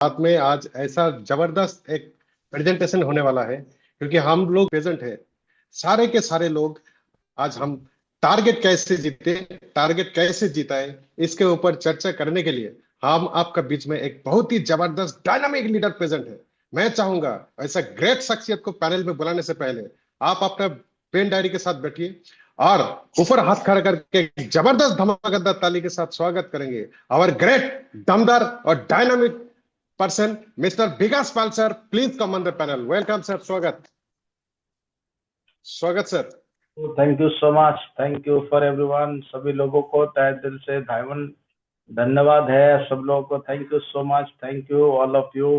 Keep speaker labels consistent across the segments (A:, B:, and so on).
A: साथ में आज ऐसा जबरदस्त एक प्रेजेंटेशन होने वाला है, क्योंकि हम लोग प्रेजेंट है, सारे के सारे लोग। आज हम टारगेट कैसे जीते, टारगेट कैसे जीता है, इसके ऊपर चर्चा करने के लिए हम आपका बीच में एक बहुत ही जबरदस्त डायनामिक लीडर प्रेजेंट है। मैं चाहूंगा ऐसा ग्रेट शख्सियत को पैनल में बुलाने से पहले आप अपना पेन डायरी के साथ बैठिए और ऊपर हाथ खड़ा करके एक जबरदस्त धमाकेदार ताली के साथ स्वागत करेंगे और ग्रेट दमदार और dynamic person mister Vikas Pal sir. Please come on the panel. Welcome sir, स्वागत स्वागत sir.
B: Thank you so much. Thank you for everyone. सभी लोगों को तहे दिल से धन्यवाद है सब लोगों को। Thank you so much. Thank you all of you.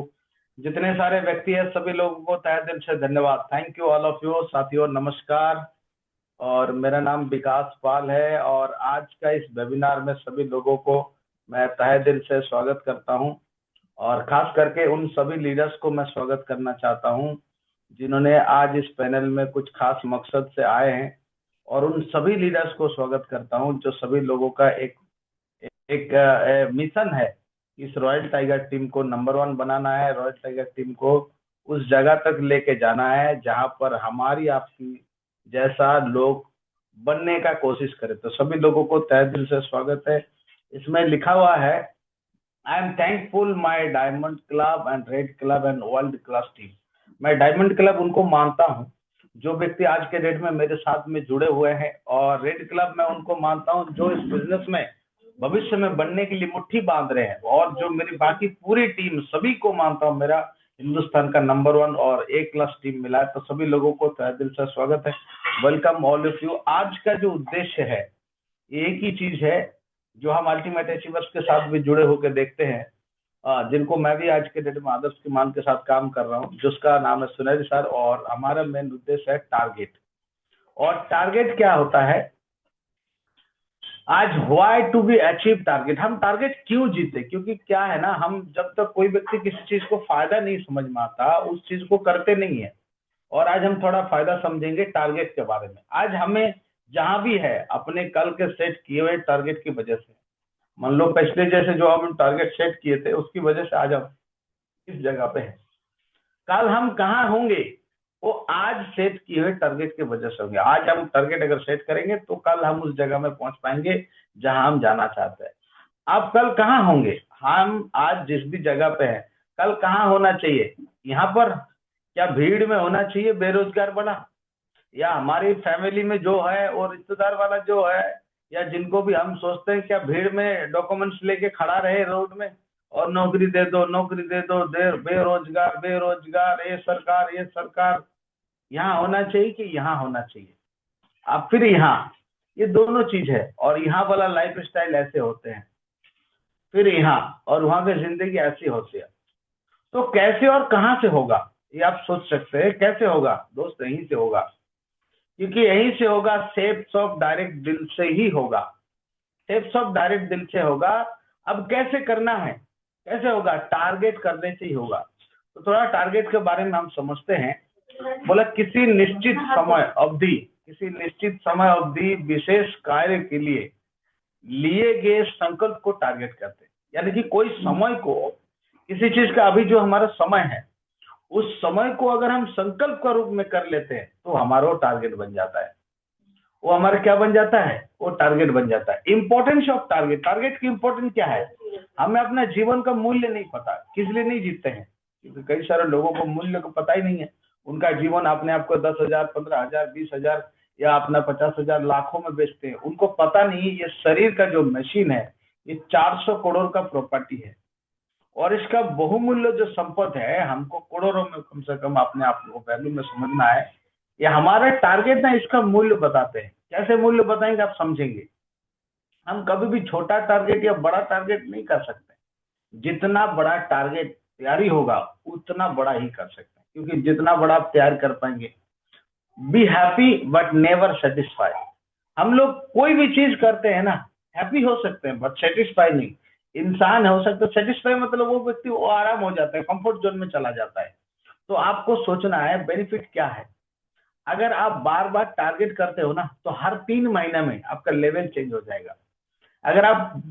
B: जितने सारे व्यक्ति है सभी लोगों को तहे दिल से धन्यवाद। Thank you all of you. साथियों नमस्कार। और मेरा नाम विकास पाल है और आज का इस वेबिनार में सभी लोगों को मैं तहे दिल से स्वागत करता हूं। और खास करके उन सभी लीडर्स को मैं स्वागत करना चाहता हूं जिन्होंने आज इस पैनल में कुछ खास मकसद से आए हैं। और उन सभी लीडर्स को स्वागत करता हूं जो सभी लोगों का एक एक मिशन है। इस रॉयल टाइगर टीम को नंबर 1 बनाना है। रॉयल टाइगर टीम को उस जगह तक लेके जाना है जहां पर हमारी आपकी जैसा लोग बनने का कोशिश करे। तो सभी लोगों को तहे दिल से स्वागत है। इसमें लिखा हुआ है, I am thankful my diamond club and red club and world class team. मैं डायमंड क्लब उनको मानता हूँ जो व्यक्ति आज के डेट में मेरे साथ में जुड़े हुए हैं, और रेड क्लब मैं उनको मानता हूँ जो इस बिजनेस में भविष्य में बनने के लिए मुट्ठी बांध रहे हैं। और जो मेरी बाकी पूरी टीम सभी को मानता हूँ मेरा हिंदुस्तान का नंबर 1 और A क्लास टीम मिला है। तो सभी लोगों को तहे दिल से स्वागत है। Welcome all of you. आज का जो उद्देश्य है एक ही चीज है जो हम अल्टीमेट अचीवर्स के साथ भी जुड़े होकर देखते हैं, जिनको मैं भी आज के डेट में आदर्श की मान के साथ काम कर रहा हूँ, जिसका नाम है सुनील सर। और हमारा मेन उद्देश्य है टारगेट। और टारगेट क्या होता है आज, why to be achieve target. हम टारगेट क्यों जीते, क्योंकि क्या है ना, हम जब तक कोई व्यक्ति किसी चीज को फायदा नहीं समझ में आता उस चीज को करते नहीं है। और आज हम थोड़ा फायदा समझेंगे टारगेट के बारे में। आज हमें जहां भी है अपने कल के सेट किए हुए टारगेट की वजह से, मान लो पिछले जैसे जो हम टारगेट सेट किए थे उसकी वजह से आज हम इस जगह पे है। कल हम कहाँ होंगे वो आज सेट किए हुए टारगेट की वजह से होंगे। आज हम टारगेट अगर सेट करेंगे तो कल हम उस जगह में पहुंच पाएंगे जहां हम जाना चाहते हैं। आप कल कहाँ होंगे, हम आज जिस भी जगह पे हैं कल कहाँ होना चाहिए। यहाँ पर क्या भीड़ में होना चाहिए बेरोजगार बना, या हमारी फैमिली में जो है और रिश्तेदार वाला जो है, या जिनको भी हम सोचते हैं क्या भीड़ में डॉक्यूमेंट्स लेके खड़ा रहे रोड में और नौकरी दे दो नौकरी दे दो, बेरोजगार बेरोजगार, ये सरकार ये सरकार। यहाँ होना चाहिए कि यहाँ होना चाहिए। अब फिर यहाँ ये दोनों चीज है। और यहाँ वाला लाइफ स्टाइल ऐसे होते हैं, फिर यहाँ और वहां की जिंदगी ऐसी होती है। तो कैसे और कहाँ से होगा ये आप सोच सकते हैं। कैसे होगा दोस्त, यहीं से होगा, क्योंकि यहीं से होगा। सेप्स ऑफ डायरेक्ट दिल से ही होगा। सेप्स ऑफ डायरेक्ट दिल से होगा। अब कैसे करना है, कैसे होगा, टारगेट करने से ही होगा। तो थोड़ा टारगेट के बारे में हम समझते हैं। बोला किसी निश्चित समय अवधि, किसी निश्चित समय अवधि विशेष कार्य के लिए गए संकल्प को टारगेट करते हैं। यानी कि कोई समय को, किसी चीज का अभी जो हमारा समय है उस समय को अगर हम संकल्प का रूप में कर लेते हैं तो हमारा वो टारगेट बन जाता है। वो हमारा क्या बन जाता है, वो टारगेट बन जाता है। इंपॉर्टेंस ऑफ टारगेट, टारगेट की इंपॉर्टेंस क्या है। हमें अपना जीवन का मूल्य नहीं पता, किस लिए नहीं जीतते हैं, क्योंकि कई सारे लोगों को मूल्य को पता ही नहीं है। उनका जीवन अपने आप को 10,000 15,000 20,000 या अपना 50,000 लाखों में बेचते हैं। उनको पता नहीं ये शरीर का जो मशीन है ये 400 करोड़ का प्रॉपर्टी है। और इसका बहुमूल्य जो संपत्ति है हमको करोड़ों में कम से कम अपने आप को वैल्यू में समझना है। ये हमारा टारगेट ना इसका मूल्य बताते हैं। कैसे मूल्य बताएंगे आप समझेंगे। हम कभी भी छोटा टारगेट या बड़ा टारगेट नहीं कर सकते। जितना बड़ा टारगेट तैयारी होगा उतना बड़ा ही कर सकते हैं, क्योंकि जितना बड़ा आप तैयार कर पाएंगे। Be happy but never satisfy. हम लोग कोई भी चीज करते हैं ना, हैप्पी हो सकते हैं बट सेटिस्फाई नहीं। इंसान हो सकता है सेटिस्फाई, मतलब वो व्यक्ति वो आराम हो जाता है, कंफर्ट जोन में चला जाता है। तो आपको सोचना है बेनिफिट क्या है। अगर आप बार बार टारगेट करते हो ना तो हर 3 महीने में आपका लेवल चेंज हो जाएगा। अगर आप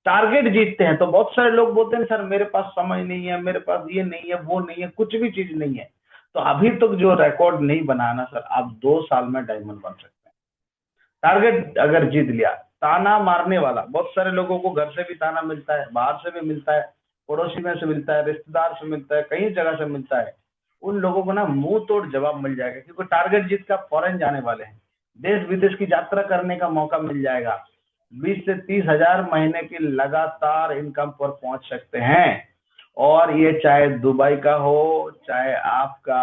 B: टारगेट जीतते हैं। तो बहुत सारे लोग बोलते हैं सर मेरे पास समय नहीं है, मेरे पास ये नहीं है, वो नहीं है, कुछ भी चीज नहीं है। तो अभी तक जो रिकॉर्ड नहीं बनाना सर, आप 2 साल में डायमंड बन सकते हैं। टारगेट अगर जीत लिया, ताना मारने वाला, बहुत सारे लोगों को घर से भी ताना मिलता है, बाहर से भी मिलता है, पड़ोसी में से मिलता है, रिश्तेदार से मिलता है, कई जगह से मिलता है। उन लोगों को ना मुंह तोड़ जवाब मिल जाएगा, क्योंकि टारगेट जीत का फॉरेन जाने वाले हैं, देश विदेश की यात्रा करने का मौका मिल जाएगा, 20 से 30 हजार महीने की लगातार इनकम पर पहुंच सकते हैं। और ये चाहे दुबई का हो, चाहे आपका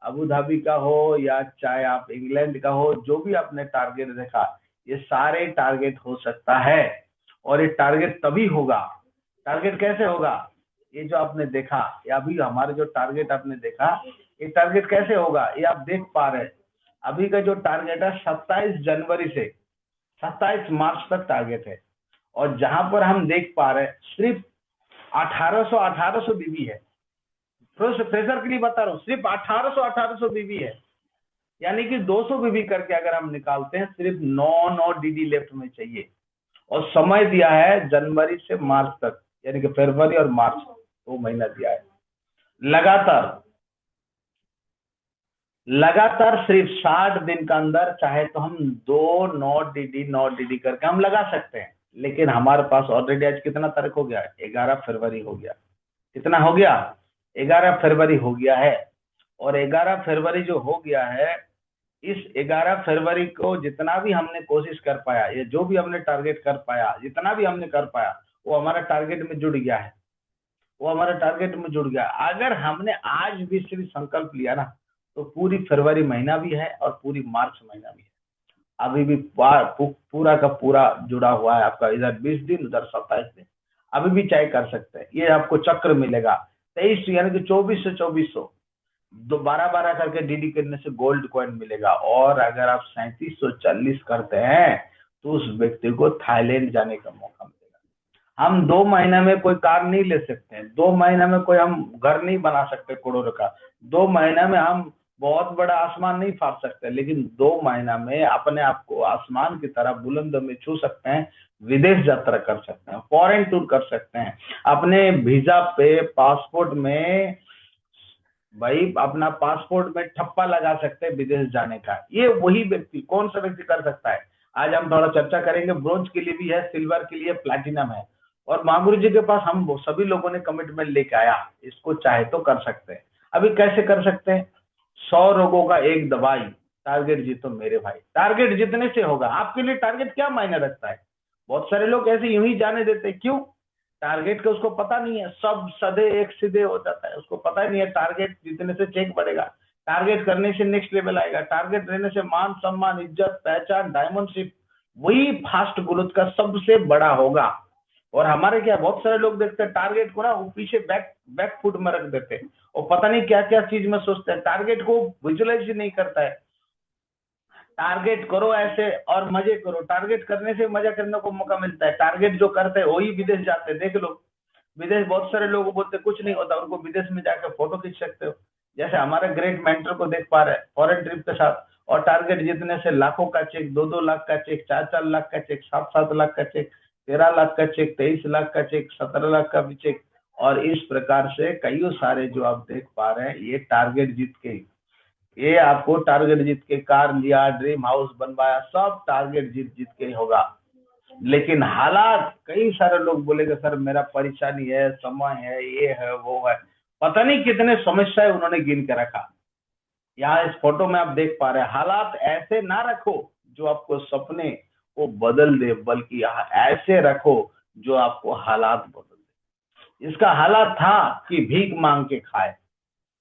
B: अबू धाबी का हो, या चाहे आप इंग्लैंड का हो, जो भी आपने टारगेट देखा, ये सारे टारगेट हो सकता है। और ये टारगेट तभी होगा, टारगेट कैसे होगा, ये जो आपने देखा, या अभी हमारे जो टारगेट आपने देखा, ये टारगेट कैसे होगा, ये आप देख पा रहे हैं। अभी का जो टारगेट है 27 जनवरी से 27 मार्च तक टारगेट है। और जहां पर हम देख पा रहे हैं सिर्फ 1800 बीबी है। फ्रेशर के लिए बता रहा हूँ, सिर्फ 1800 बीबी है। यानी कि 200 बीबी करके अगर हम निकालते हैं, सिर्फ 9 डीडी लेफ्ट में चाहिए। और समय दिया है जनवरी से मार्च तक, यानी कि फरवरी और मार्च 2 महीना दिया है। लगातार सिर्फ 60 दिन का अंदर चाहे तो हम 9 डीडी करके हम लगा सकते हैं। लेकिन हमारे पास ऑलरेडी आज कितना तारीख हो गया, 11 फरवरी हो गया। कितना हो गया, 11 फरवरी हो गया है। और 11 फरवरी जो हो गया है, इस 11 फरवरी को जितना भी हमने कोशिश कर पाया, ये जो भी हमने टारगेट कर पाया, जितना भी हमने कर पाया, वो हमारा टारगेट में जुड़ गया है, वो हमारे टारगेट में जुड़ गया। अगर हमने आज भी सिर्फ संकल्प लिया ना, तो पूरी फरवरी महीना भी है और पूरी मार्च महीना भी है, अभी भी पूरा का पूरा जुड़ा हुआ है आपका। इधर 20 दिन, उधर 27 दिन, अभी भी चाहे कर सकते हैं। ये आपको चक्र मिलेगा 23, यानी कि 2400 2400 12 करके डीडी करने से गोल्ड कॉइन मिलेगा। और अगर आप 3740 करते हैं, तो उस व्यक्ति को थाईलैंड जाने का मौका मिलेगा। हम 2 महीने में कोई कार नहीं ले सकते हैं, 2 महीने में कोई हम घर नहीं बना सकते करोड़ों का, 2 महीने में हम बहुत बड़ा आसमान नहीं फाड़ सकते, लेकिन 2 महीना में अपने आप को आसमान की तरह बुलंद में छू सकते हैं, विदेश यात्रा कर सकते हैं, फॉरेन टूर कर सकते हैं, अपने वीजा पे, पासपोर्ट में, भाई अपना पासपोर्ट में ठप्पा लगा सकते हैं विदेश जाने का। ये वही व्यक्ति, कौन सा व्यक्ति कर सकता है, आज हम थोड़ा चर्चा करेंगे। ब्रोंज के लिए भी है, सिल्वर के लिए, प्लैटिनम है। और महागुरु जी के पास हम सभी लोगों ने कमिटमेंट लेके आया, इसको चाहे तो कर सकते हैं। अभी कैसे कर सकते हैं, 100 रोगों का एक दवाई, टारगेट जीतो मेरे भाई। टारगेट जीतने से होगा। आपके लिए टारगेट क्या मायने रखता है, बहुत सारे लोग ऐसे यूं ही जाने देते हैं, क्यों, टारगेट का उसको पता नहीं है, सब सदे एक सीधे हो जाता है, उसको पता ही नहीं है टारगेट जीतने से चेक बढ़ेगा, टारगेट करने से नेक्स्ट लेवल आएगा, टारगेट रहने से मान सम्मान, इज्जत, पहचान, डायमंडशिप, वही फास्ट ग्रोथ का सबसे बड़ा होगा। और हमारे क्या, बहुत सारे लोग देखते हैं टारगेट को ना, वो पीछे बैक फुट में रख देते हैं, और पता नहीं क्या क्या चीज में सोचते हैं, टारगेट को विजुअलाइज नहीं करता है। टारगेट करो ऐसे और मजे करो, टारगेट करने से मजा करने को मौका मिलता है। टारगेट जो करते हैं वही विदेश जाते हैं, देख लो विदेश, बहुत सारे लोग बोलते कुछ नहीं होता, उनको विदेश में जाकर फोटो खींच सकते हो। जैसे हमारे ग्रेट मेंटर को देख पा रहे हैं फॉरेन ट्रिप के साथ, और टारगेट जीतने से लाखों का चेक, 2-2 लाख का चेक, 4-4 लाख का चेक, 7-7 लाख का चेक, 13 लाख का चेक, 23 लाख का चेक, 17 लाख का भी चेक। और इस प्रकार से कई सारे जो आप देख पा रहे हैं, ये टारगेट जीत के, ये आपको टारगेट जीत के कार लिया, ड्रीम हाउस बनवाया, सब टारगेट जीत जीत के होगा। लेकिन हालात, कई सारे लोग बोलेंगे सर मेरा परेशानी है, समय है, ये है, वो है, पता नहीं कितने समस्याएं उन्होंने गिन के रखा। यहाँ इस फोटो में आप देख पा रहे हैं, हालात ऐसे ना रखो जो आपको सपने को बदल दे, बल्कि ऐसे रखो जो आपको हालात बदल दे। इसका हालात था कि भीख मांग के खाए,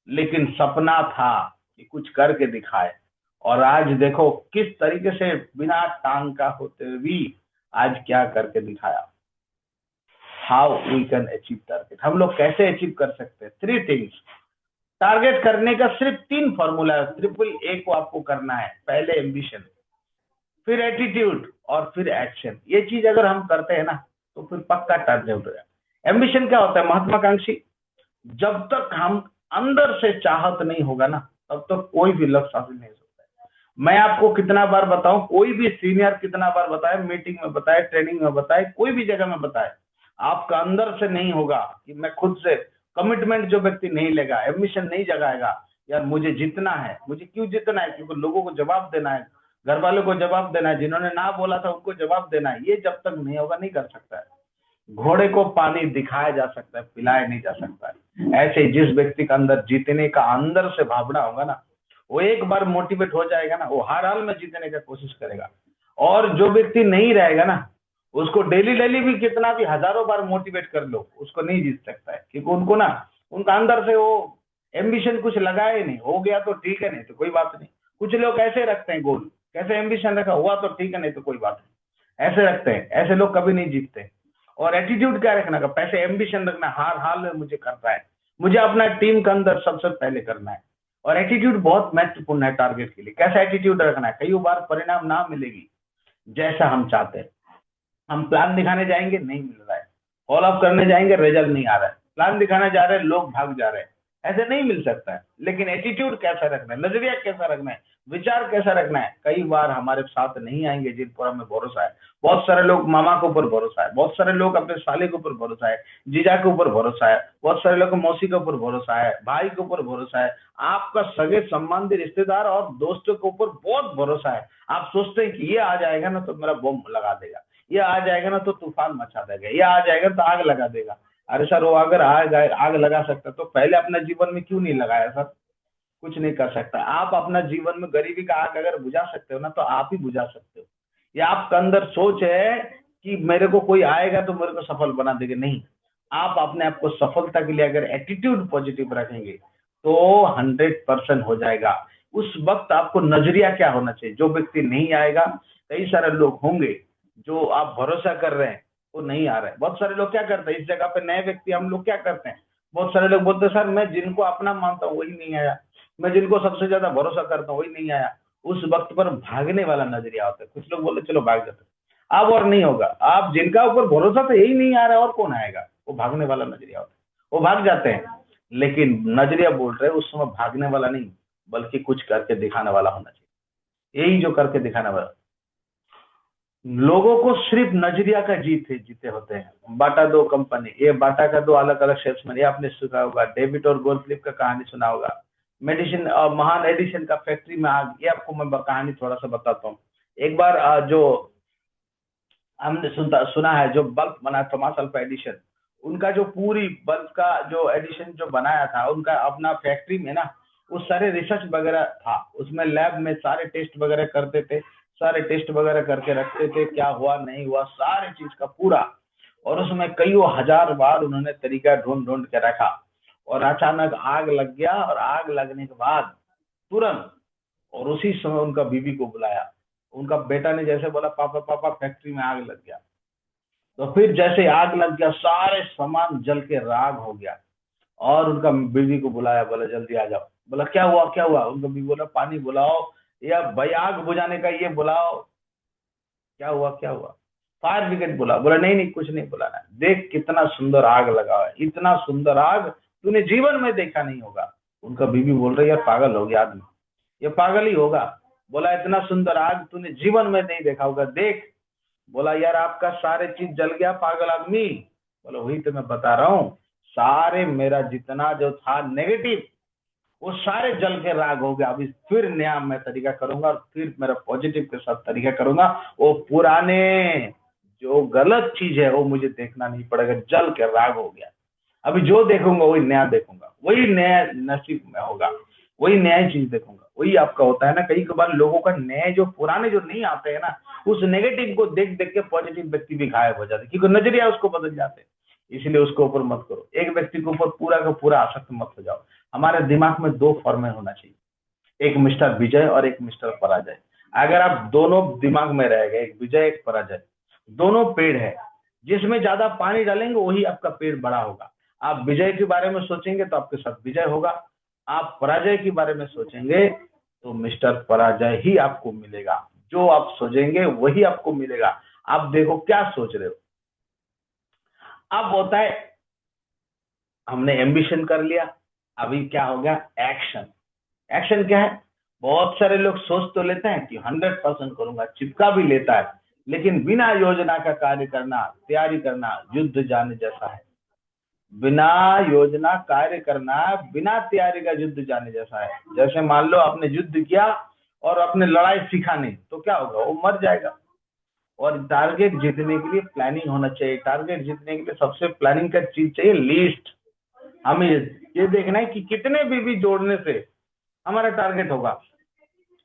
B: लेकिन सपना था कि कुछ करके दिखाए। और आज देखो किस तरीके से बिना टांग का होते हुए भी आज क्या करके दिखाया। How we can achieve target, हम लोग कैसे अचीव कर सकते हैं, 3 थिंग्स। टारगेट करने का सिर्फ 3 फॉर्मूला है, ट्रिपल ए को आपको करना है। पहले एम्बिशन, फिर एटीट्यूड, और फिर एक्शन। ये चीज अगर हम करते हैं ना, तो फिर पक्का टारगेट हो जाएगा। एम्बिशन क्या होता है, महत्वाकांक्षी। जब तक हम अंदर से चाहत नहीं होगा ना, तब तक कोई भी लक्ष्य हासिल नहीं हो सकता है। मैं आपको कितना बार बताऊं, कोई भी सीनियर कितना बार बताए, मीटिंग में बताए, ट्रेनिंग में बताए, कोई भी जगह में बताए, आपका अंदर से नहीं होगा कि मैं खुद से कमिटमेंट जो व्यक्ति नहीं लेगा, एम्बिशन नहीं जगाएगा, यार मुझे जीतना है, मुझे क्यों जीतना है, क्योंकि लोगों को जवाब देना है, घर वालों को जवाब देना है, जिन्होंने ना बोला था उनको जवाब देना है, ये जब तक नहीं होगा नहीं कर सकता है। घोड़े को पानी दिखाया जा सकता है, पिलाया नहीं जा सकता है। ऐसे ही जिस व्यक्ति का अंदर जीतने का अंदर से भावना होगा ना, वो एक बार मोटिवेट हो जाएगा ना, वो हर हाल में जीतने का कोशिश करेगा। और जो व्यक्ति नहीं रहेगा ना, उसको डेली डेली भी कितना भी हजारों बार मोटिवेट कर लो, उसको नहीं जीत सकता है, क्योंकि उनको ना उनका अंदर से वो एम्बिशन कुछ लगाया ही नहीं। हो गया तो ठीक है, नहीं तो कोई बात नहीं। कुछ लोग ऐसे रखते हैं गोल, कैसे एम्बिशन रखा, हुआ तो ठीक है, नहीं तो कोई बात नहीं, ऐसे रखते हैं। ऐसे लोग कभी नहीं जीतते। और एटीट्यूड क्या रखना का, पैसे एम्बिशन रखना, हर हाल में मुझे करना है, मुझे अपना टीम के अंदर सबसे पहले करना है। और एटीट्यूड बहुत महत्वपूर्ण है टारगेट के लिए। कैसा एटीट्यूड रखना है, कई बार परिणाम ना मिलेगी जैसा हम चाहते हैं। हम प्लान दिखाने जाएंगे, नहीं मिल रहा है, फॉलो अप करने जाएंगे, रिजल्ट नहीं आ रहा है, प्लान दिखाने जा रहे हैं, लोग भाग जा रहे हैं, ऐसे नहीं मिल सकता है। लेकिन एटीट्यूड कैसा रखना है, नजरिया कैसा रखना है, विचार कैसा रखना है, कई बार हमारे साथ नहीं आएंगे जिन पर हमें भरोसा है। बहुत सारे लोग मामा के ऊपर भरोसा है, बहुत सारे लोग अपने साले के ऊपर भरोसा है, जीजा के ऊपर भरोसा है, बहुत सारे लोग मौसी के ऊपर भरोसा है, भाई के ऊपर भरोसा है, आपका सगे संबंधी रिश्तेदार और दोस्तों के ऊपर बहुत भरोसा है। आप सोचते हैं कि ये आ जाएगा ना तो मेरा बम लगा देगा, ये आ जाएगा ना तो तूफान मचा देगा, ये आ जाएगा तो आग लगा देगा। अरे सर, वो अगर आग लगा सकता तो पहले अपना जीवन में क्यों नहीं लगाया सर? कुछ नहीं कर सकता। आप अपना जीवन में गरीबी का आग अगर बुझा सकते हो ना, तो आप ही बुझा सकते हो। या आपका अंदर सोच है कि मेरे को कोई आएगा तो मेरे को सफल बना देगा, नहीं। आप अपने आप को सफलता के लिए अगर एटीट्यूड पॉजिटिव रखेंगे तो 100% हो जाएगा। उस वक्त आपको नजरिया क्या होना चाहिए, जो व्यक्ति नहीं आएगा, कई सारे लोग होंगे जो आप भरोसा कर रहे हैं वो नहीं आ रहा है। बहुत सारे लोग क्या करते हैं, इस जगह पे नए व्यक्ति हम लोग क्या करते हैं, बहुत सारे लोग बोलते हैं सर मैं जिनको अपना मानता हूँ वही नहीं आया, मैं जिनको सबसे ज्यादा भरोसा करता हूँ वही नहीं आया। उस वक्त पर भागने वाला नजरिया होता है। कुछ लोग बोलते चलो भाग जाते, अब और नहीं होगा। आप जिनका ऊपर भरोसा था यही नहीं आ रहा है, और कौन आएगा, वो भागने वाला नजरिया होता है, वो भाग जाते हैं। लेकिन नजरिया बोल रहे उस समय भागने वाला नहीं, बल्कि कुछ करके दिखाने वाला होना चाहिए। यही जो करके दिखाने वाला। लोगों को सिर्फ नजरिया का जीते होते हैं। बाटा दो कंपनी, ये बाटा का दो अलग अलग सेल्समैन, ये आपने सुना होगा। डेविड और गोल्डफ्लिप का कहानी सुना होगा। मेडिसिन महान एडिशन का फैक्ट्री में आग, ये आपको मैं कहानी थोड़ा सा बताता हूँ। एक बार जो हमने सुना है, जो बल्ब बना थॉमस अल्वा एडिशन, उनका जो पूरी बल्ब का जो एडिशन जो बनाया था, उनका अपना फैक्ट्री में ना वो सारे रिसर्च वगैरह था, उसमें लैब में सारे टेस्ट वगैरह करते थे, सारे टेस्ट वगैरह करके रखते थे, क्या हुआ नहीं हुआ सारे चीज का पूरा। और उसमें कई हजार बार उन्होंने तरीका ढूंढ ढूंढ के रखा, और अचानक आग लग गया। और आग लगने के बाद तुरंत और उसी समय उनका बीवी को बुलाया। उनका बेटा ने जैसे बोला पापा पापा फैक्ट्री में आग लग गया, तो फिर जैसे आग लग गया सारे सामान जल के राख हो गया। और उनका बीवी को बुलाया, बोला जल्दी आ जाओ। बोला क्या हुआ क्या हुआ? उनका बीवी बोला पानी बुलाओ, या भाई आग बुझाने का ये बुलाओ। क्या हुआ क्या हुआ? फायर ब्रिगेड बुला। बोला नहीं नहीं कुछ नहीं बुलाना, देख कितना सुंदर आग लगा है, इतना सुंदर आग तूने जीवन में देखा नहीं होगा। उनका बीवी बोल रही यार पागल हो गया आदमी, ये पागल ही होगा। बोला इतना सुंदर आग तूने जीवन में नहीं देखा होगा, देख। बोला यार आपका सारे चीज जल गया पागल आदमी। बोला वही तो मैं बता रहा हूँ, सारे मेरा जितना जो था नेगेटिव वो सारे जल के राग हो गया। अभी फिर नया मैं तरीका करूंगा, और फिर मेरा पॉजिटिव के साथ तरीका करूंगा। वो पुराने जो गलत चीज है वो मुझे देखना नहीं पड़ेगा, जल के राग हो गया। अभी जो देखूंगा वही नया देखूंगा, वही नया नसीब में होगा, वही नया चीज देखूंगा। वही आपका होता है ना, कई बार लोगों का नए जो पुराने जो नहीं आते हैं ना, उस नेगेटिव को देख देख के पॉजिटिव व्यक्ति भी गायब हो जाते, क्योंकि नजरिया उसको बदल जाते हैं। इसलिए उसके ऊपर मत करो, एक व्यक्ति के ऊपर पूरा का पूरा आसक्त मत हो जाओ। हमारे दिमाग में दो फॉर्मेट होना चाहिए, एक मिस्टर विजय और एक मिस्टर पराजय। अगर आप दोनों दिमाग में रह गए, एक विजय एक पराजय, दोनों पेड़ है, जिसमें ज्यादा पानी डालेंगे वही आपका पेड़ बड़ा होगा। आप विजय के बारे में सोचेंगे तो आपके साथ विजय होगा, आप पराजय के बारे में सोचेंगे तो मिस्टर पराजय ही आपको मिलेगा। जो आप सोचेंगे वही आपको मिलेगा। आप देखो क्या सोच रहे हो। अब होता है हमने एम्बिशन कर लिया, अभी क्या हो गया एक्शन। एक्शन क्या है? बहुत सारे लोग सोच तो लेते हैं कि 100% करूंगा, चिपका भी लेता है, लेकिन बिना योजना का कार्य करना, तैयारी करना युद्ध जाने जैसा है। बिना योजना कार्य करना, बिना तैयारी का युद्ध जाने जैसा है। जैसे मान लो आपने युद्ध किया और अपने लड़ाई सीखा नहीं, तो क्या होगा, वो मर जाएगा। और टारगेट जीतने के लिए प्लानिंग होना चाहिए। टारगेट जीतने के लिए सबसे प्लानिंग का चीज चाहिए, लिस्ट। हमें ये देखना है कि कितने बीबी जोड़ने से हमारा टारगेट होगा।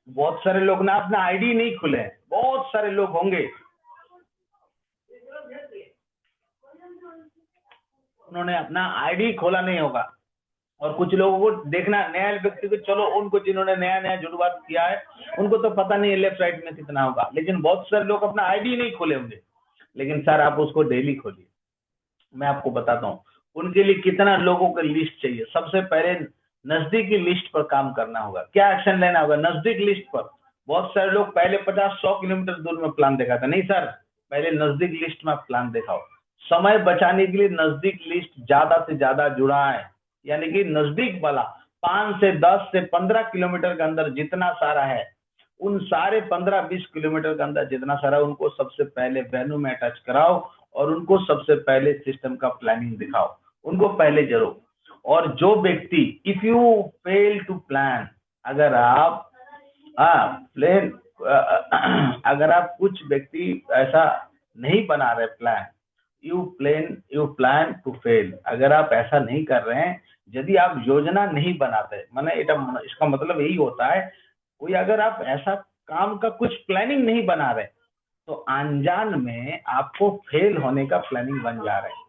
B: बहुत सारे लोग ना अपना आईडी नहीं खुले, बहुत सारे लोग होंगे उन्होंने अपना आईडी खोला नहीं होगा। और कुछ लोगों को देखना, नया व्यक्ति को, चलो उनको जिन्होंने नया नया जुड़वात किया है उनको तो पता नहीं है लेफ्ट राइट में कितना होगा, लेकिन बहुत सारे लोग अपना आईडी नहीं खोले होंगे। लेकिन सर आप उसको डेली खोलिए। मैं आपको बताता हूँ उनके लिए कितना लोगों का लिस्ट चाहिए। सबसे पहले नजदीकी लिस्ट पर काम करना होगा। क्या एक्शन लेना होगा नजदीक लिस्ट पर। बहुत सारे लोग पहले 50-100 किलोमीटर दूर में प्लान देखा था। नहीं सर, पहले नजदीक लिस्ट में प्लान दिखाओ। समय बचाने के लिए नजदीक लिस्ट ज्यादा से ज्यादा जुड़ा है, यानी कि नजदीक वाला 5 से 10 से 15 किलोमीटर के अंदर जितना सारा है, उन सारे 15-20 किलोमीटर के अंदर जितना सारा, उनको सबसे पहले वेन्यू में अटैच कराओ और उनको सबसे पहले सिस्टम का प्लानिंग दिखाओ, उनको पहले जरूर। और जो व्यक्ति, if you fail to plan, अगर आप प्लान अगर आप कुछ व्यक्ति ऐसा नहीं बना रहे plan, you plan to fail. अगर आप ऐसा नहीं कर रहे हैं, यदि आप योजना नहीं बनाते, माने इसका मतलब यही होता है, कोई अगर आप ऐसा काम का कुछ प्लानिंग नहीं बना रहे तो अनजान में आपको फेल होने का प्लानिंग बन जा रहा है।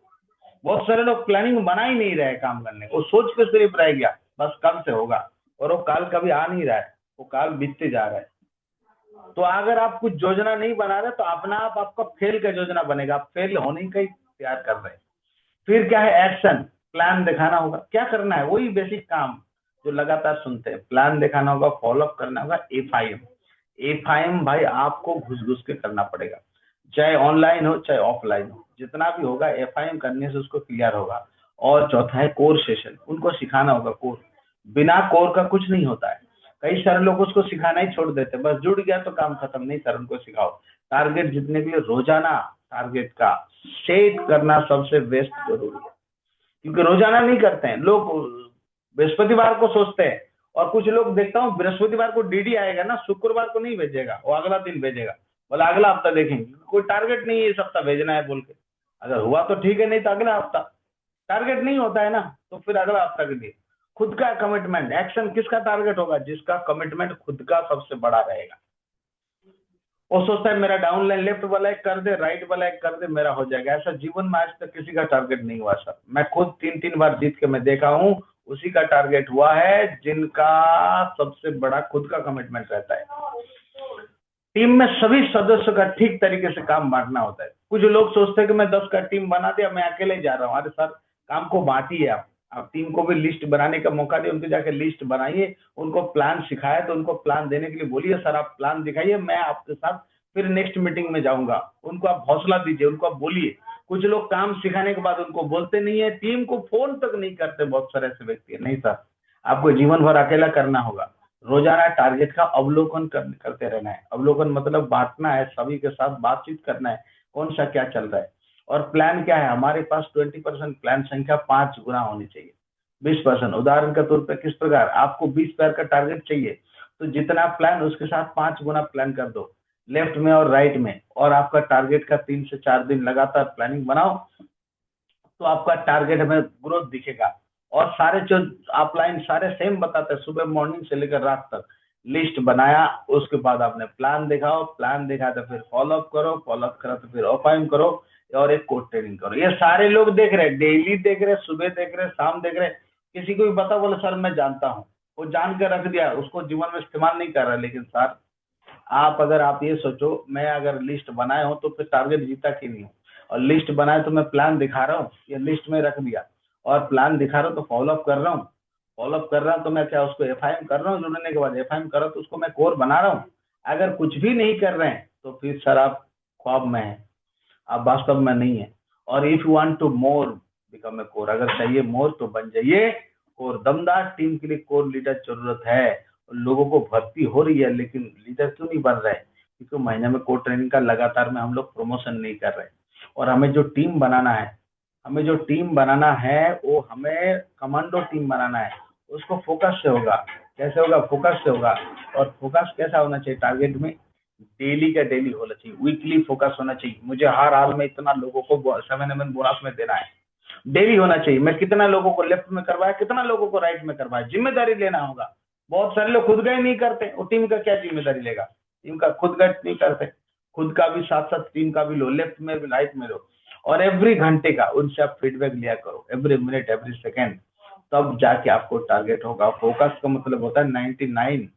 B: बहुत सारे लोग प्लानिंग बना ही नहीं रहे काम करने को, सोच के सिर्फ रह गया बस कल से होगा, और वो काल कभी आ नहीं रहा है, वो काल बीतते जा रहा है। तो अगर आप कुछ योजना नहीं बना रहे तो अपना आप आपका फेल का योजना बनेगा, आप फेल होने का ही तैयार कर रहे हैं। फिर क्या है, एक्शन। प्लान दिखाना होगा, क्या करना है, वही बेसिक काम जो लगातार सुनते हैं। प्लान दिखाना होगा, फॉलोअप करना होगा। एफआईएम भाई आपको घुस घुस के करना पड़ेगा, चाहे ऑनलाइन हो चाहे ऑफलाइन हो, जितना भी होगा एफआईएम करने से उसको क्लियर होगा। और चौथा है कोर सेशन, उनको सिखाना होगा कोर। बिना कोर का कुछ नहीं होता है। कई सारे लोग उसको सिखाना ही छोड़ देते, बस जुड़ गया तो काम खत्म। नहीं सर, उनको सिखाओ। टारगेट जीतने के लिए रोजाना टारगेट का सेट करना सबसे बेस्ट जरूरी है, क्योंकि रोजाना नहीं करते हैं लोग, बृहस्पतिवार को सोचते हैं। और कुछ लोग देखता हूँ बृहस्पतिवार को डीडी आएगा ना, शुक्रवार को नहीं भेजेगा, वो अगला दिन भेजेगा, बोला अगला हफ्ता देखेंगे। कोई टारगेट नहीं है इस हफ्ता भेजना है बोल के। अगर हुआ तो ठीक है, नहीं तो अगला हफ्ता। टारगेट नहीं होता है ना, तो फिर अगला हफ्ता के लिए खुद का कमिटमेंट। एक्शन किसका टारगेट होगा, जिसका कमिटमेंट खुद का सबसे बड़ा रहेगा। वो सोचता है मेरा डाउनलाइन लेफ्ट वाला एक कर दे, राइट वाला एक कर दे, मेरा हो जाएगा। ऐसा जीवन में आज तक किसी का टारगेट नहीं हुआ सर। मैं खुद 3-3 बार जीत के मैं देखा हूँ, उसी का टारगेट हुआ है जिनका सबसे बड़ा खुद का कमिटमेंट रहता है। टीम में सभी सदस्यों का ठीक तरीके से काम बांटना होता है। कुछ लोग सोचते हैं कि मैं 10 का टीम बना दिया, मैं अकेले ही जा रहा हूँ। अरे सर, काम को बांटिए। आप टीम को भी लिस्ट बनाने का मौका दिए, उनको जाके लिस्ट बनाइए, उनको प्लान सिखाए तो उनको प्लान देने के लिए बोलिए सर आप प्लान दिखाइए, मैं आपके साथ फिर नेक्स्ट मीटिंग में जाऊंगा। उनको आप हौसला दीजिए, उनको आप बोलिए। कुछ लोग काम सिखाने के बाद उनको बोलते नहीं है, टीम को फोन तक नहीं करते। बहुत सारे ऐसे व्यक्ति है। नहीं सर, आपको जीवन भर अकेला करना होगा। रोजाना टारगेट का अवलोकन करते रहना है। अवलोकन मतलब बांटना है, सभी के साथ बातचीत करना है, कौन सा क्या चल रहा है। और प्लान क्या है, हमारे पास 20% प्लान संख्या 5 गुना होनी चाहिए 20%। उदाहरण के तौर पर किस प्रकार, आपको 20 पैर का टारगेट चाहिए तो जितना प्लान उसके साथ 5 गुना प्लान कर दो, लेफ्ट में और राइट में। और आपका टारगेट का 3 से 4 दिन लगातार प्लानिंग बनाओ तो आपका टारगेट में ग्रोथ दिखेगा। और सारे जो अपलाइन सारे सेम बताते हैं, सुबह मॉर्निंग से लेकर रात तक। लिस्ट बनाया, उसके बाद आपने प्लान दिखाओ, प्लान दिखा तो फिर फॉलोअप करो, फॉलोअप करो तो फिर ऑफलाइन करो, और एक कोड ट्रेनिंग करो। ये सारे लोग देख रहे हैं, डेली देख रहे, सुबह देख रहे, शाम देख रहे। किसी को भी पता, बोले सर मैं जानता हूँ, वो जान कर रख दिया, उसको जीवन में इस्तेमाल नहीं कर रहा। लेकिन सर अगर आप ये सोचो, मैं अगर लिस्ट बनाए हूँ तो फिर टारगेट जीता क्यों नहीं हूँ। और लिस्ट बनाए तो मैं प्लान दिखा रहा हूँ, ये लिस्ट में रख दिया, और प्लान दिखा रहा हूँ तो फॉलोअप कर रहा हूँ। फॉलोअप कर रहा हूँ तो मैं क्या उसको एफआईएम कर रहा हूँ, जुड़ने के बाद एफआईएम कर रहा हूँ तो उसको मैं कोर बना रहा हूँ। अगर कुछ भी नहीं कर रहे हैं तो फिर सर आप ख्वाब में हैं, आप वास्तव में नहीं है। और if you want to more become a core, अगर चाहिए मोर तो बन जाइए कोर। दमदार टीम के लिए कोर लीडर जरूरत है। लोगों को भर्ती हो रही है लेकिन लीडर क्यों नहीं बन रहे? क्योंकि महीने में कोर ट्रेनिंग का लगातार में हम लोग प्रमोशन नहीं कर रहे। और हमें जो टीम बनाना है, वो हमें कमांडो टीम बनाना है। उसको फोकस से होगा। कैसे होगा? फोकस से होगा। और फोकस कैसा होना चाहिए? टारगेट में डेली का डेली होना चाहिए, वीकली फोकस होना चाहिए। मुझे हर हाल में इतना लोगों को 7 बोनस में देना है, डेली होना चाहिए। मैं कितना लोगों को लेफ्ट में करवाया, कितना लोगों को राइट में करवाया, जिम्मेदारी लेना होगा। बहुत सारे लोग खुद का ही नहीं करते, वो टीम का क्या जिम्मेदारी लेगा? टीम का खुद का नहीं करते, खुद का भी साथ साथ टीम का भी लो, लेफ्ट में भी राइट में लो। और एवरी घंटे का उनसे आप फीडबैक लिया करो, एवरी मिनट एवरी सेकेंड, तब जाके आपको टारगेट होगा। फोकस का मतलब होता है 99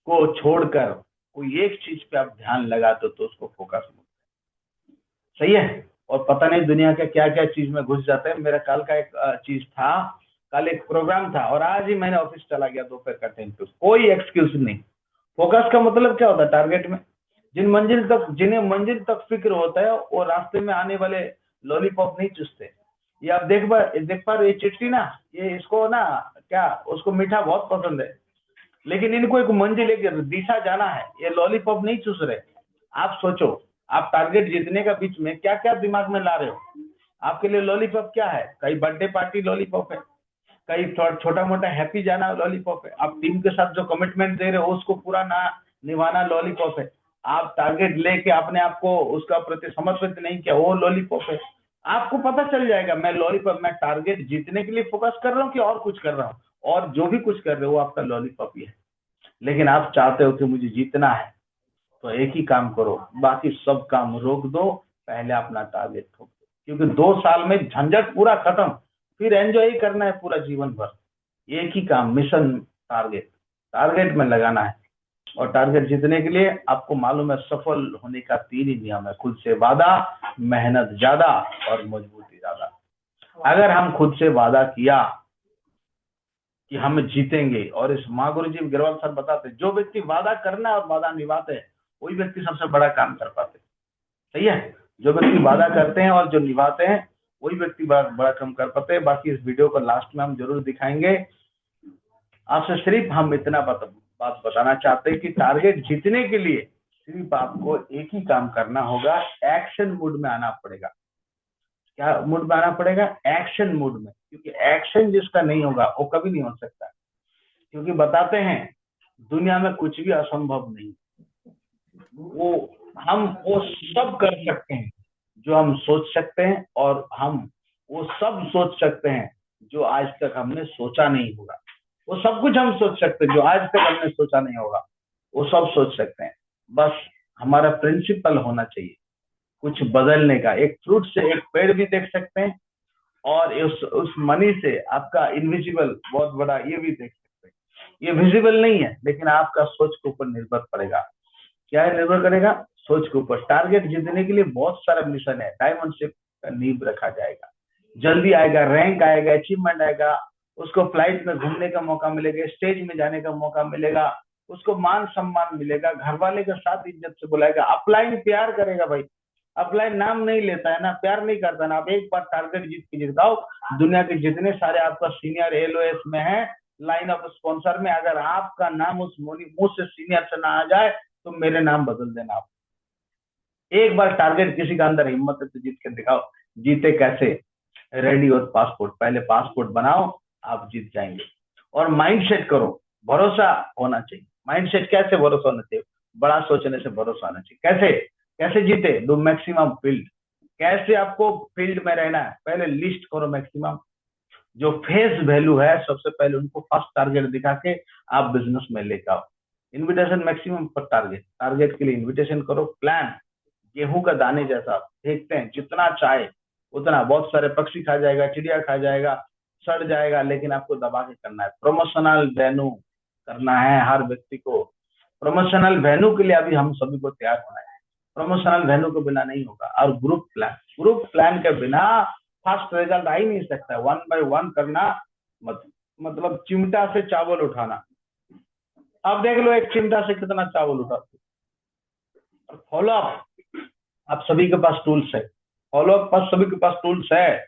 B: को छोड़कर कोई एक चीज पे आप ध्यान लगाते हो तो उसको फोकस बोलते हैं। सही है? और पता नहीं दुनिया के क्या क्या चीज में घुस जाते हैं। मेरा कल का एक चीज था, कल एक प्रोग्राम था और आज ही मैंने ऑफिस चला गया दोपहर का टाइम पे, कोई एक्सक्यूज नहीं। फोकस का मतलब क्या होता है? टारगेट में जिन्हें मंजिल तक फिक्र होता है वो रास्ते में आने वाले लॉलीपॉप नहीं चूसते। ये आप देख पा रहे, ये चिट्ठी ना, ये इसको ना क्या, उसको मीठा बहुत पसंद है, लेकिन इनको एक मंजिल, एक दिशा जाना है, ये लॉलीपॉप नहीं चूस रहे। आप सोचो, आप टारगेट जीतने का बीच में क्या क्या दिमाग में ला रहे हो? आपके लिए लॉलीपॉप क्या है? कहीं बर्थडे पार्टी लॉलीपॉप है, कहीं छोटा मोटा हैप्पी जाना लॉलीपॉप है, आप टीम के साथ जो कमिटमेंट दे रहे हो उसको पूरा ना निभाना लॉलीपॉप है, आप टारगेट लेके अपने आप को उसका प्रति समर्पित नहीं किया, वो लॉलीपॉप है। आपको पता चल जाएगा मैं लॉलीपॉप, मैं टारगेट जीतने के लिए फोकस कर रहा हूँ कि और कुछ कर रहा हूँ। और जो भी कुछ कर रहे हो वो आपका लॉलीपॉप ही है। लेकिन आप चाहते हो कि मुझे जीतना है, तो एक ही काम करो, बाकी सब काम रोक दो, पहले अपना टारगेट ठोक दो। क्योंकि 2 साल में झंझट पूरा खत्म, फिर एंजॉय ही करना है पूरा जीवन भर। एक ही काम, मिशन, टारगेट में लगाना है। और टारगेट जीतने के लिए आपको मालूम है सफल होने का 3 ही नियम है: खुद से वादा, मेहनत ज्यादा और मजबूती ज्यादा। अगर हम खुद से वादा किया कि हम जीतेंगे, और इस माँ गुरु जी गिरवाल सर बताते, जो व्यक्ति वादा करना और वादा निभाते हैं वही व्यक्ति सबसे बड़ा काम कर पाते। सही है? जो व्यक्ति वादा करते हैं और जो निभाते हैं वही व्यक्ति बड़ा बड़ा काम कर पाते हैं। बाकी इस वीडियो को लास्ट में हम जरूर दिखाएंगे। आपसे सिर्फ हम इतना बात बताना चाहते हैं कि टारगेट जीतने के लिए सिर्फ आपको एक ही काम करना होगा, एक्शन मूड में आना पड़ेगा। क्या मूड में आना पड़ेगा? एक्शन मूड में। क्योंकि एक्शन जिसका नहीं होगा वो कभी नहीं हो सकता। क्योंकि बताते हैं दुनिया में कुछ भी असंभव नहीं, वो सब कर सकते हैं जो हम सोच सकते हैं, और हम वो सब सोच सकते हैं जो आज तक हमने सोचा नहीं होगा। वो सब कुछ हम सोच सकते हैं जो आज तक हमने सोचा नहीं होगा, वो सब सोच सकते हैं। बस हमारा प्रिंसिपल होना चाहिए कुछ बदलने का। एक फ्रूट से एक पेड़ भी देख सकते हैं, और उस मनी से आपका इनविजिबल बहुत बड़ा ये भी देख सकते हैं। ये विजिबल नहीं है, लेकिन आपका सोच के ऊपर निर्भर पड़ेगा। क्या है? निर्भर करेगा सोच के ऊपर। टारगेट जीतने के लिए बहुत सारा मिशन है। डायमंड शिप का नींव रखा जाएगा, जल्दी आएगा, रैंक आएगा, अचीवमेंट आएगा, उसको फ्लाइट में घूमने का मौका मिलेगा, स्टेज में जाने का मौका मिलेगा, उसको मान सम्मान मिलेगा, घर वाले के साथ इज्जत से बुलाएगा, अपलाइन प्यार करेगा। भाई अपलाइन नाम नहीं लेता है ना, प्यार नहीं करता ना। आप एक बार टारगेट जीत के जिताओ, दुनिया के जितने सारे आपका सीनियर एलओएस में है, लाइन ऑफ स्पॉन्सर में, अगर आपका नाम उस मुंह से सीनियर से ना आ जाए तो मेरे नाम बदल देना आप। एक बार टारगेट किसी का अंदर हिम्मत है तो जीत के दिखाओ। जीते कैसे? रेडी और पासपोर्ट, पहले पासपोर्ट बनाओ, आप जीत जाएंगे। और माइंड सेट करो, भरोसा होना चाहिए। माइंड सेट कैसे भरोसा होना चाहिए? बड़ा सोचने से भरोसा होना चाहिए। कैसे? कैसे जीते? Do maximum field. कैसे आपको फील्ड में रहना है? पहले लिस्ट करो मैक्सिमम, जो फेस वैल्यू है सबसे पहले उनको फर्स्ट टारगेट दिखा के आप बिजनेस में लेकर आओ। इन्विटेशन मैक्सिमम पर टारगेट के लिए इन्विटेशन करो। प्लान गेहूं का दाने जैसा फेंकते हैं, जितना चाहे उतना। बहुत सारे पक्षी खा जाएगा, चिड़िया खा जाएगा, सड़ जाएगा, लेकिन आपको दबा के करना है। प्रमोशनल वेन्यू करना है हर व्यक्ति को। प्रमोशनल वेन्यू के लिए अभी हम सभी को तैयार होना है। प्रमोशनल वेन्यू के बिना नहीं होगा। और ग्रुप प्लान के बिना फास्ट रिजल्ट आ ही नहीं सकता। 1 by 1 करना मतलब चिमटा से चावल उठाना। अब देख लो एक चिमटा से कितना चावल उठाते। फॉलो अप, आप सभी के पास टूल्स है। फॉलो अप पास सभी के पास टूल्स है।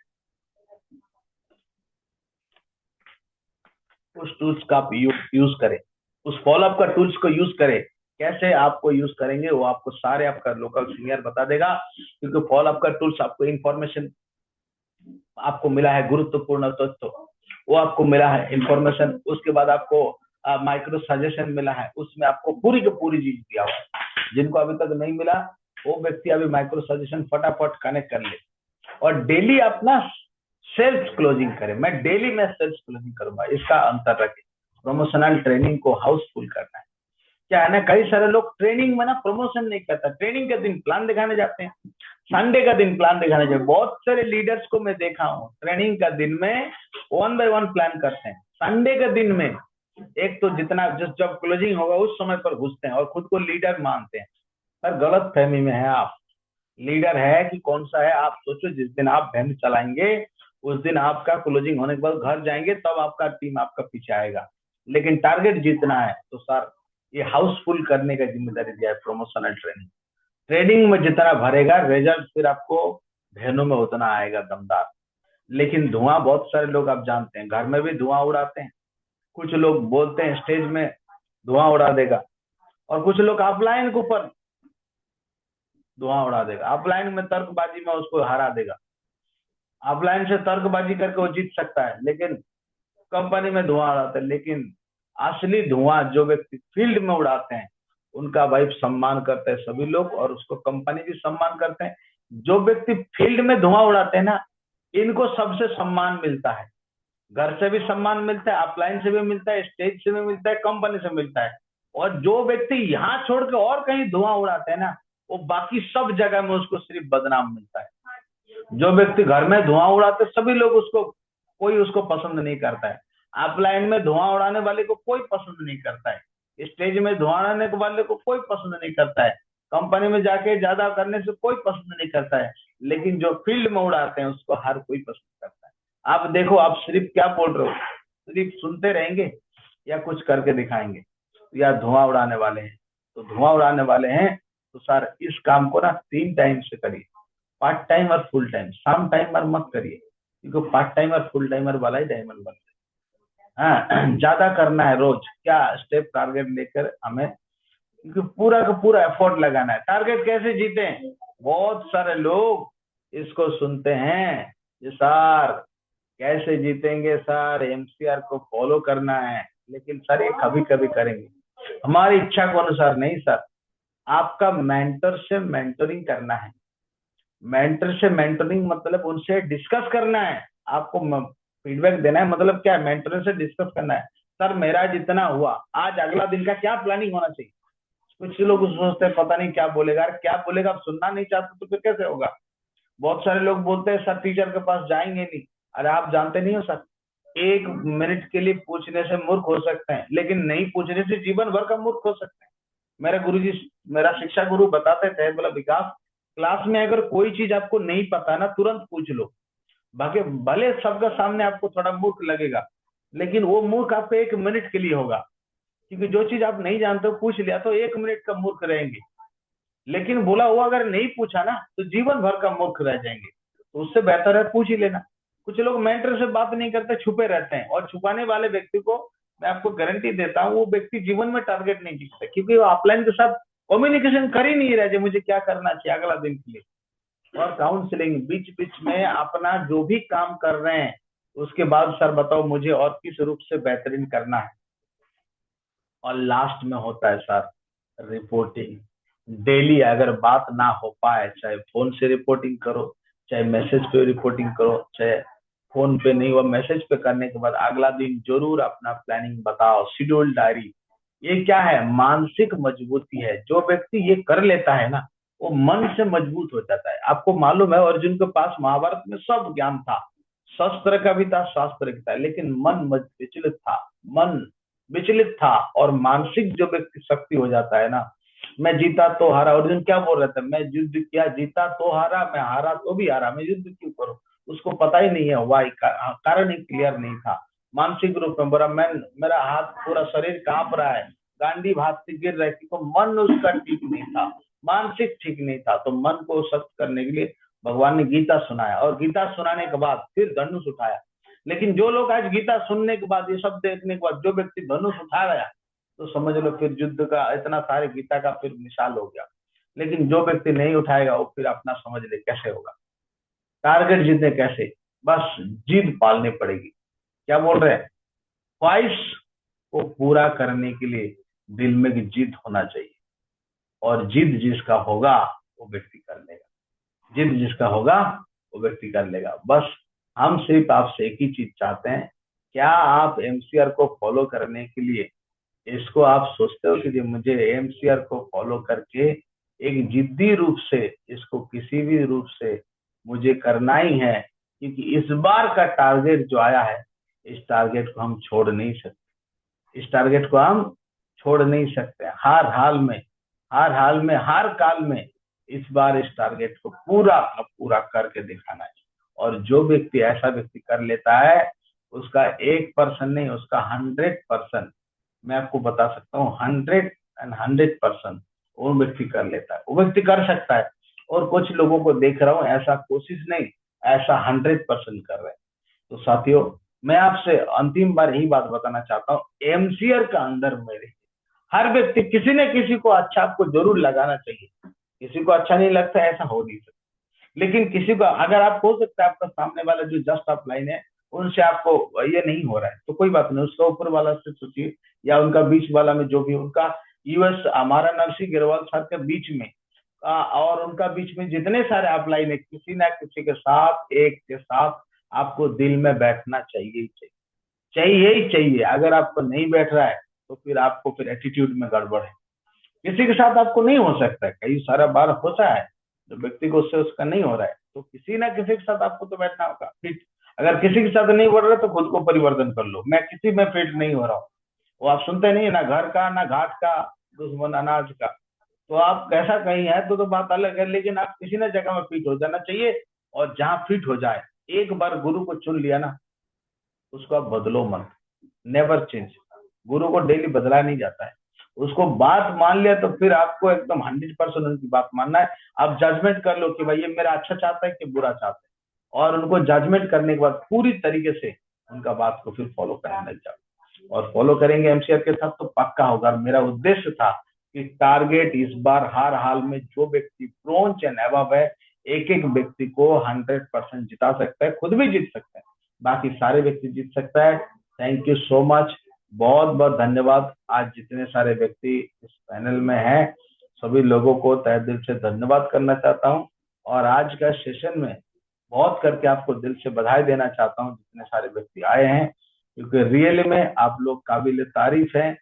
B: उस टूल्स का आप यूज करें, उस फॉलो अप का टूल्स को यूज करें। कैसे आपको यूज करेंगे वो आपको सारे आपका लोकल सीनियर बता देगा, क्योंकि फॉल आपका टूल्स आपको इंफॉर्मेशन आपको मिला है, गुरुत्वपूर्ण तत्व वो आपको मिला है इंफॉर्मेशन। उसके बाद आपको माइक्रो सजेशन मिला है, उसमें आपको पूरी की पूरी चीज दिया हुआ है। जिनको अभी तक नहीं मिला वो व्यक्ति अभी माइक्रो सजेशन फटाफट कनेक्ट कर ले। और डेली अपना सेल्फ क्लोजिंग करें। मैं डेली में सेल्फ क्लोजिंग करूंगा, इसका अंतर रखें। प्रमोशनल ट्रेनिंग को हाउसफुल करना है। क्या है ना, कई सारे लोग ट्रेनिंग में ना प्रमोशन नहीं करता, ट्रेनिंग के दिन प्लान दिखाने जाते हैं, संडे का दिन प्लान दिखाने जाते। बहुत सारे लीडर्स को मैं देखा हूँ ट्रेनिंग का दिन में 1 बाय 1 प्लान करते हैं, संडे के दिन में एक तो जितना जब क्लोजिंग होगा उस समय पर घुसते हैं और खुद को लीडर मानते हैं। सर गलत फहमी में है आप। लीडर है कि कौन सा है आप सोचो। जिस दिन आप बैंक चलाएंगे उस दिन आपका क्लोजिंग होने के बाद घर जाएंगे तब आपका टीम आपका पीछे आएगा। लेकिन टारगेट जीतना है तो सर ये हाउसफुल करने का जिम्मेदारी दिया है प्रमोशनल ट्रेनिंग। ट्रेनिंग में जितना भरेगा रिजल्ट फिर आपको बहनों में उतना आएगा दमदार। लेकिन धुआं बहुत सारे लोग आप जानते हैं घर में भी धुआं उड़ाते हैं। कुछ लोग बोलते हैं स्टेज में धुआं उड़ा देगा, और कुछ लोग ऑफलाइन के ऊपर धुआं उड़ा देगा, ऑफलाइन में तर्कबाजी में उसको हरा देगा। ऑफलाइन से तर्कबाजी करके वो जीत सकता है, लेकिन कंपनी में धुआं उड़ाते हैं। लेकिन असली धुआं जो व्यक्ति फील्ड में उड़ाते हैं उनका भाई सम्मान करते हैं सभी लोग, और उसको कंपनी भी सम्मान करते हैं। जो व्यक्ति फील्ड में धुआं उड़ाते हैं ना, इनको सबसे सम्मान मिलता है। घर से भी सम्मान मिलता है, ऑफलाइन से भी मिलता है, स्टेज से भी मिलता है, कंपनी से मिलता है। और जो व्यक्ति यहाँ छोड़ के और कहीं धुआं उड़ाते हैं ना, वो बाकी सब जगह में उसको सिर्फ बदनाम मिलता है। जो व्यक्ति घर में धुआं उड़ाते सभी लोग उसको, कोई उसको पसंद नहीं करता है। ऑफलाइन में धुआं उड़ाने वाले को कोई पसंद नहीं करता है, स्टेज में धुआं उड़ाने वाले को कोई पसंद नहीं करता है, कंपनी में जाके ज्यादा करने से कोई पसंद नहीं करता है। लेकिन जो फील्ड में उड़ाते हैं उसको हर कोई पसंद करता है। आप देखो, आप सिर्फ क्या बोल रहे हो, सिर्फ सुनते रहेंगे या कुछ करके दिखाएंगे? या धुआं उड़ाने वाले हैं तो धुआं उड़ाने वाले हैं तो सर इस काम को ना 3 टाइम से करिए, पार्ट टाइम और फुल टाइम। शाम टाइमर मत करिए, क्योंकि पार्ट टाइम और फुल टाइमर वाला ही डायमंड बनता है। हाँ, ज्यादा करना है रोज, क्या स्टेप टारगेट लेकर हमें, क्योंकि पूरा का पूरा एफर्ट लगाना है। टारगेट कैसे जीते? बहुत सारे लोग इसको सुनते हैं ये सर कैसे जीतेंगे सर, एमसीआर को फॉलो करना है। लेकिन सर ये कभी कभी करेंगे, हमारी इच्छा के अनुसार नहीं सर। आपका मेंटर से मेंटरिंग करना है। मेंटर से मेंटरिंग मतलब उनसे डिस्कस करना है, आपको फीडबैक देना है। मतलब क्या है, मेंटर से डिस्कस करना है। सर मेरा जितना हुआ, आज अगला दिन का क्या प्लानिंग होना चाहिए। कुछ लोग सोचते हैं पता नहीं क्या बोलेगा, क्या बोलेगा आप सुनना नहीं चाहते तो फिर कैसे होगा। बहुत सारे लोग बोलते हैं सर टीचर के पास जाएंगे नहीं। अरे आप जानते नहीं हो सर, 1 मिनट के लिए पूछने से मूर्ख हो सकते हैं, लेकिन नहीं पूछने से जीवन भर का मूर्ख हो सकते हैं। मेरे गुरुजी, मेरा शिक्षा गुरु बताते थे, बोला विकास क्लास में अगर कोई चीज आपको नहीं पता ना तुरंत पूछ लो। बाकी भले सबका सामने आपको थोड़ा मूर्ख लगेगा, लेकिन वो मूर्ख आपको 1 मिनट के लिए होगा। क्योंकि जो चीज आप नहीं जानते हो पूछ लिया तो 1 मिनट का मूर्ख रहेंगे। लेकिन बोला हुआ अगर नहीं पूछा ना तो जीवन भर का मूर्ख रह जाएंगे। तो उससे बेहतर है पूछ ही लेना। कुछ लोग मेंटर से बात नहीं करते, छुपे रहते हैं, और छुपाने वाले व्यक्ति को मैं आपको गारंटी देता हूँ वो व्यक्ति जीवन में टारगेट नहीं जीतता, क्योंकि वो ऑफलाइन के साथ कम्युनिकेशन कर ही नहीं रहे मुझे क्या करना चाहिए अगला दिन के लिए। और काउंसलिंग बीच बीच में अपना जो भी काम कर रहे हैं उसके बाद सर बताओ मुझे और किस रूप से बेहतरीन करना है। और लास्ट में होता है सर रिपोर्टिंग। डेली अगर बात ना हो पाए, चाहे फोन से रिपोर्टिंग करो, चाहे मैसेज पे रिपोर्टिंग करो, चाहे फोन पे नहीं हुआ मैसेज पे करने के बाद अगला दिन जरूर अपना प्लानिंग बताओ, शेड्यूल डायरी। ये क्या है, मानसिक मजबूती है। जो व्यक्ति ये कर लेता है ना वो मन से मजबूत हो जाता है। आपको मालूम है अर्जुन के पास महाभारत में सब ज्ञान था, शस्त्र का भी था, शास्त्र का था, लेकिन मन विचलित था। मन विचलित था, और मानसिक जो व्यक्ति शक्ति हो जाता है ना, मैं जीता तो हारा। अर्जुन क्या बोल रहे थे, मैं युद्ध किया जीता तो हारा, मैं हारा तो भी हारा, मैं युद्ध क्यों करूं। उसको पता ही नहीं है वाई कारण ही क्लियर नहीं था। मानसिक रूप में बोला मैं, मेरा हाथ पूरा शरीर कांप रहा है, गांडी भागती गिर रही थी, तो मन उसका ठीक नहीं था, मानसिक ठीक नहीं था। तो मन को सख्त करने के लिए भगवान ने गीता सुनाया, और गीता सुनाने के बाद फिर धनुष उठाया। लेकिन जो लोग आज गीता सुनने के बाद, ये सब देखने के बाद जो व्यक्ति धनुष उठा गया तो समझ लो फिर युद्ध का इतना सारे गीता का फिर मिसाल हो गया। लेकिन जो व्यक्ति नहीं उठाएगा वो फिर अपना समझ ले कैसे होगा, टारगेट जीतने कैसे, बस जिद पालनी पड़ेगी। क्या बोल रहे हैं, ख्वाहिश को पूरा करने के लिए दिल में एक जिद होना चाहिए, और जिद जिसका होगा वो व्यक्ति कर लेगा, जिद जिसका होगा वो व्यक्ति कर लेगा। बस हम सिर्फ आपसे एक ही चीज चाहते हैं, क्या आप एमसीआर को फॉलो करने के लिए इसको आप सोचते हो कि मुझे एमसीआर को फॉलो करके एक जिद्दी रूप से इसको किसी भी रूप से मुझे करना ही है, क्योंकि इस बार का टारगेट जो आया है इस टारगेट को हम छोड़ नहीं सकते, इस टारगेट को हम छोड़ नहीं सकते। हर हाल में हर काल में इस बार इस टारगेट को पूरा का पूरा करके दिखाना है। और जो व्यक्ति ऐसा व्यक्ति कर लेता है उसका 1% नहीं, उसका 100%, मैं आपको बता सकता हूँ 100% वो व्यक्ति कर लेता है, वो व्यक्ति कर सकता है। और कुछ लोगों को देख रहा हूँ ऐसा कोशिश नहीं, ऐसा 100% कर रहे हैं। तो साथियों, मैं आपसे अंतिम बार यही बात बताना चाहता हूँ, एमसीआर का अंदर मेरे हर व्यक्ति किसी न किसी को अच्छा आपको जरूर लगाना चाहिए। किसी को अच्छा नहीं लगता ऐसा हो नहीं सकता, लेकिन किसी को अगर आप हो सकता है आपका सामने वाला जो जस्ट अपलाइन है उनसे आपको ये नहीं हो रहा है तो कोई बात नहीं, उसका ऊपर वाला से सोचिए, या उनका बीच वाला में जो भी उनका यूएस हमारा नरसिंह गिरवाल सर के बीच में और उनका बीच में जितने सारे अपलाइन है, किसी ना किसी के साथ एक के साथ आपको दिल में बैठना चाहिए ही चाहिए, चाहिए ही चाहिए। अगर आपको नहीं बैठ रहा है तो फिर आपको फिर एटीट्यूड में गड़बड़ है। किसी के साथ आपको नहीं हो सकता है, कई सारा बार होता है जो व्यक्ति को उससे उसका नहीं हो रहा है, तो किसी ना किसी के साथ आपको तो बैठना होगा फिट। अगर किसी के साथ नहीं बढ़ रहा तो खुद को परिवर्तन कर लो, मैं किसी में फिट नहीं हो रहा हूँ, वो आप सुनते नहीं, ना घर का ना घाट का दुश्मन अनाज का। तो आप कैसा कहीं है तो बात अलग है, लेकिन आप किसी ना जगह में फिट हो जाना चाहिए। और जहां फिट हो जाए, एक बार गुरु को चुन लिया ना, उसको आप बदलो मत, नेवर चेंज। गुरु को डेली बदला नहीं जाता है, उसको बात मान लिया तो फिर आपको एकदम 100% उनकी बात मानना है। आप जजमेंट कर लो कि भाई ये मेरा अच्छा चाहता है कि बुरा चाहता है, और उनको जजमेंट करने के बाद पूरी तरीके से उनका बात को फिर फॉलो करने लग जाओ, और फॉलो करेंगे एमसीआर के साथ तो पक्का होगा। मेरा उद्देश्य था कि टारगेट इस बार हर हाल में जो व्यक्ति ब्रोंज एंड अबव है, एक एक व्यक्ति को 100% जिता सकता है, खुद भी जीत सकता है, बाकी सारे व्यक्ति जीत सकता है। थैंक यू सो मच, बहुत बहुत धन्यवाद। आज जितने सारे व्यक्ति इस पैनल में हैं सभी लोगों को तहे दिल से धन्यवाद करना चाहता हूं, और आज का सेशन में बहुत करके आपको दिल से बधाई देना चाहता हूं जितने सारे व्यक्ति आए हैं, क्योंकि रियल में आप लोग काबिल तारीफ हैं।